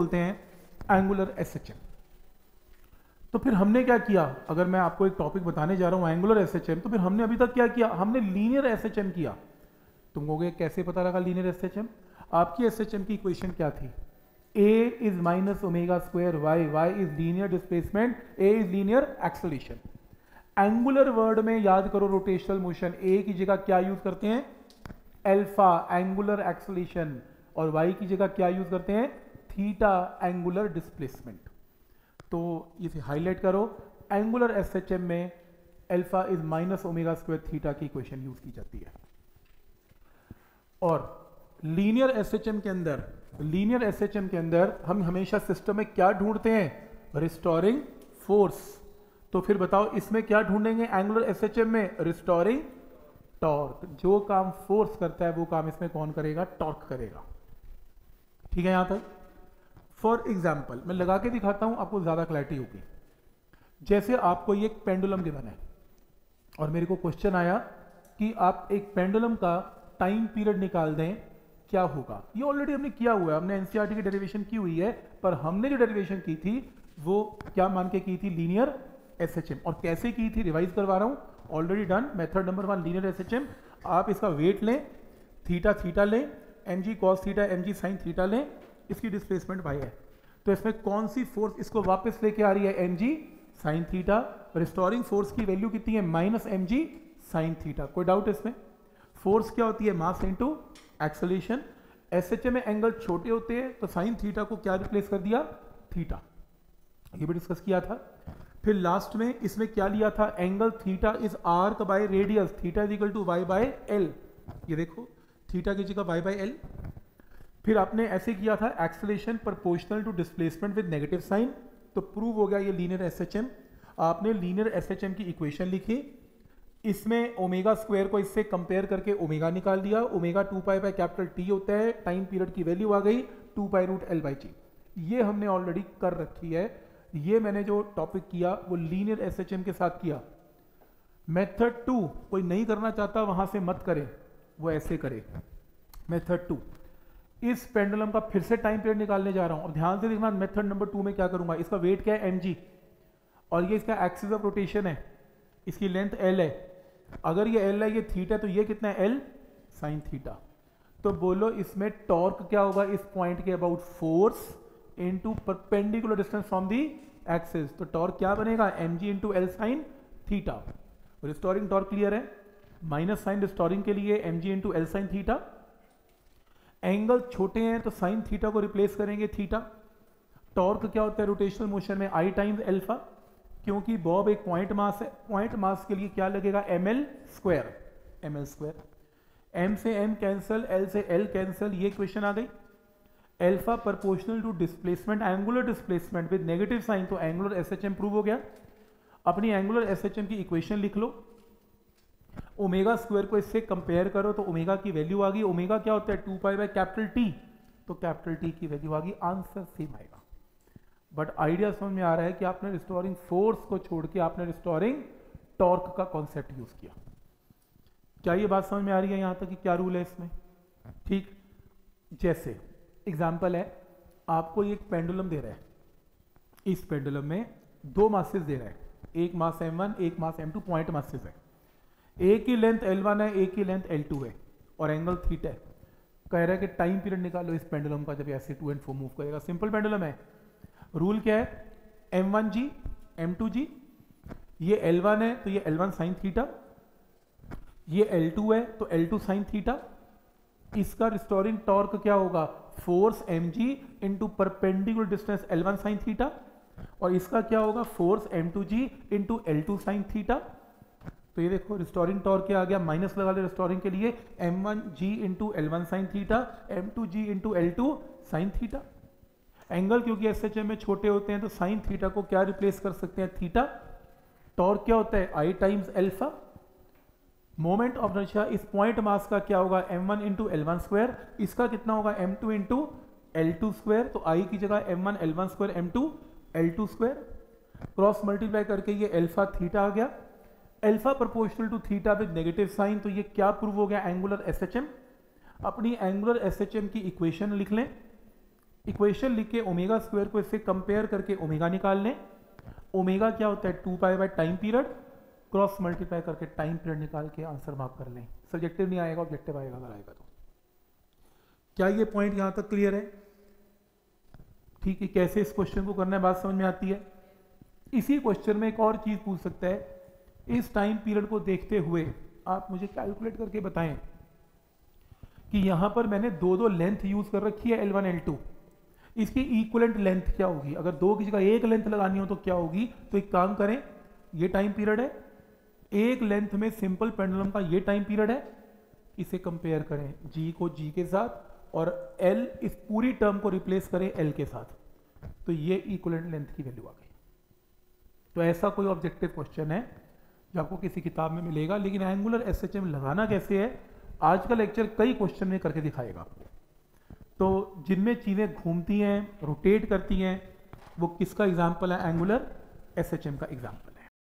बोलते हैं angular SHM. तो फिर हमने क्या किया, अगर मैं आपको एक टॉपिक बताने जा रहा हूं एंगुलर एसएचएम, तो फिर हमने अभी तक क्या किया, हमने लीनियर एसएचएम किया। तुम कहोगे कैसे पता लगा लीनियर एसएचएम? आपकी एसएचएम की इक्वेशन क्या थी? a is minus omega square Y, Y is linear displacement, a is linear acceleration. Angular word में याद करो रोटेशनल मोशन, a की जगह क्या यूज करते हैं? अल्फा एंगुलर एक्सेलरेशन, और y की जगह क्या यूज करते हैं? Theta angular displacement. तो इसे हाईलाइट करो, एंगुलर एसएचएम में alpha is minus omega square theta की इक्वेशन यूज की जाती है। और लीनियर एसएचएम के अंदर, लीनियर एसएचएम के अंदर हम हमेशा सिस्टम में क्या ढूंढते हैं? Restoring force. तो फिर बताओ इसमें क्या ढूंढेंगे एंगुलर एसएचएम में? Restoring torque. जो काम फोर्स करता है वो काम इसमें कौन करेगा? टॉर्क करेगा। ठीक है यहां तक? फॉर एग्जाम्पल मैं लगा के दिखाता हूं, आपको ज्यादा क्लैरिटी होगी। जैसे आपको ये एक पेंडुलम गिवन है और मेरे को क्वेश्चन आया कि आप एक पेंडुलम का टाइम पीरियड निकाल दें, क्या होगा? ये ऑलरेडी हमने किया हुआ है, हमने एनसीईआरटी की डेरिवेशन की हुई है, पर हमने जो डेरिवेशन की थी वो क्या मान के की थी? Linear SHM. और कैसे की थी रिवाइज करवा रहा हूं, already done. Method number 1 linear SHM. आप इसका वेट लें, थीटा थीटा लें, mg cos theta mg sin theta लें, इसकी डिस्प्लेसमेंट y है। तो इसमें कौन सी फोर्स इसको वापस लेके आ रही है? mg sin theta. Restoring force की वैल्यू कितनी है? Minus mg sin theta. कोई डाउट इसमें? फोर्स क्या होती है? Mass into acceleration. एसएचएम में एंगल छोटे होते हैं तो साइन थीटा को क्या रिप्लेस कर दिया? थीटा। ये भी डिस्कस किया था। फिर लास्ट में इसमें क्या लिया था? Angle theta is arc by radius, theta is equal to y by l। ये देखो थीटा की जगह y बाय l। फिर आपने ऐसे किया था acceleration proportional to displacement with negative sign. तो प्रूव हो गया ये लीनियर एसएचएम। आपने लीनियर एसएचएम की इक्वेशन लिखी, इसमें ओमेगा स्क्वायर को इससे कंपेयर करके ओमेगा निकाल दिया। Omega 2 pi by capital T होता है, टाइम पीरियड की वैल्यू आ गई 2 पाई रूट एल बाई जी। ये हमने ऑलरेडी कर रखी है। ये मैंने जो टॉपिक किया वो लीनियर एसएचएम के साथ किया। मेथड 2 कोई नहीं करना चाहता वहां से मत करे, वो ऐसे करे। मेथड 2, इस पेंडुलम का फिर से टाइम पीरियड निकालने जा रहा हूं और ध्यान से देखना मेथड नंबर 2 में क्या करूंगा। इसका वेट क्या है? mg, और ये इसका एक्सिस ऑफ रोटेशन है, इसकी लेंथ l है। अगर ये l है, ये थीटा, तो ये कितना है? l sin theta. तो बोलो इसमें टॉर्क क्या होगा इस पॉइंट के about? Force into perpendicular distance from the axis. तो टॉर्क क्या बनेगा? mg into l sin theta. Restoring torque clear है? माइनस साइन रिस्टोरिंग के लिए mg into l sin theta. Angle छोटे हैं तो साइन थीटा को रिप्लेस करेंगे थीटा। टॉर्क क्या होता है रोटेशनल मोशन में? I टाइम्स अल्फा, क्योंकि बॉब एक पॉइंट मास है, पॉइंट मास के लिए क्या लगेगा? ml square, ml square. m से m कैंसिल, l से l कैंसिल, ये क्वेश्चन आ गई। Alpha proportional to displacement, angular displacement with negative sign, तो एंगुलर एसएचएम प्रूव हो गया। अपनी एंगुलर एसएचएम की इक्वेशन लिख लो, ओमेगा स्क्वायर को इससे कंपेयर करो तो ओमेगा की वैल्यू आ गई। ओमेगा क्या होता है? 2 पाई बाय कैपिटल टी, तो कैपिटल टी की वैल्यू आ गई। आंसर सेम आएगा। बट आइडिया समझ में आ रहा है कि आपने रिस्टोरिंग फोर्स को छोड़ के आपने रिस्टोरिंग टॉर्क का कॉन्सेप्ट यूज किया। क्या ये बात समझ में आ रही है यहां तक कि क्या रूल है इसमें? ठीक। जैसे एग्जाम्पल है, आपको एक पेंडुलम दे रहा है, इस पेंडुलम में 2 मासेस दे रहा है, एक मास m1 एक मास m2, पॉइंट मासेस है। एक ही लेंथ L1 है, एक ही लेंथ L2 है, और एंगल थीटा है। कह रहा है कि टाइम पीरियड निकालो इस पेंडुलम का जब ऐसे टू एंड फ्रो मूव करेगा। सिंपल पेंडुलम है। रूल क्या है? m1g m2g, ये L1 है तो ये L1 sin थीटा, ये L2 है तो L2 sin थीटा। इसका रिस्टोरिंग टॉर्क क्या होगा? Force mg into perpendicular distance L1 sin theta, और इसका क्या होगा? Force m2g into L2 sin theta. तो ये देखो रिस्टोरिंग टॉर्क क्या आ गया? माइनस लगा ले रिस्टोरिंग के लिए, m1g into L1 sin theta, m2g into L2 sin theta. Angle क्योंकि एसएचएम में छोटे होते हैं तो साइन थीटा को क्या रिप्लेस कर सकते हैं? थीटा। टॉर्क क्या होता है? I times alpha. Moment of inertia इस पॉइंट मास का क्या होगा? m1 into L1 square. इसका कितना होगा? m2 into L2 square. तो I की जगह m1 L1 square, m2 L2 square. Cross multiply करके ये अल्फा थीटा आ गया। Alpha proportional to theta with negative sign, तो ये क्या प्रूव हो गया? Angular SHM. अपनी एंगुलर एसएचएम की इक्वेशन लिख लें। इक्वेशन लिख के ओमेगा स्क्वायर को इससे कंपेयर करके ओमेगा निकाल लें। ओमेगा क्या होता है 2 pi by time period, cross multiply करके टाइम पीरियड निकाल के आंसर मार्क कर लें। सब्जेक्टिव नहीं आएगा, ऑब्जेक्टिव आएगा अगर आएगा तो। क्या ये पॉइंट यहां तक क्लियर है? ठीक है, कैसे इस क्वेश्चन को करना है बात समझ में आती है। इसी क्वेश्चन में एक और चीज पूछ सकता है, इस टाइम पीरियड को देखते हुए आप मुझे कैलकुलेट करके बताएं कि यहां पर मैंने दो लेंथ यूज कर रखी है L1 L2, इसकी इक्विवेलेंट लेंथ क्या होगी? अगर दो की जगह एक लेंथ लगानी हो तो क्या होगी? तो एक काम करें, ये टाइम पीरियड है, एक लेंथ में सिंपल पेंडुलम का ये टाइम पीरियड है, इसे कंपेयर करें G को G के साथ और L इस पूरी टर्म को रिप्लेस करें L के साथ, तो ये इक्विवेलेंट लेंथ की वैल्यू आ गई। तो ऐसा कोई ऑब्जेक्टिव क्वेश्चन है जो आपको किसी किताब में मिलेगा, लेकिन एंगुलर SHM लगाना कैसे है आज का लेक्चर कई क्वेश्चन में करके दिखाएगा आपको। तो जिनमें चीज़ें घूमती हैं, रोटेट करती हैं, वो किसका एग्जाम्पल है? एंगुलर SHM का एग्जाम्पल।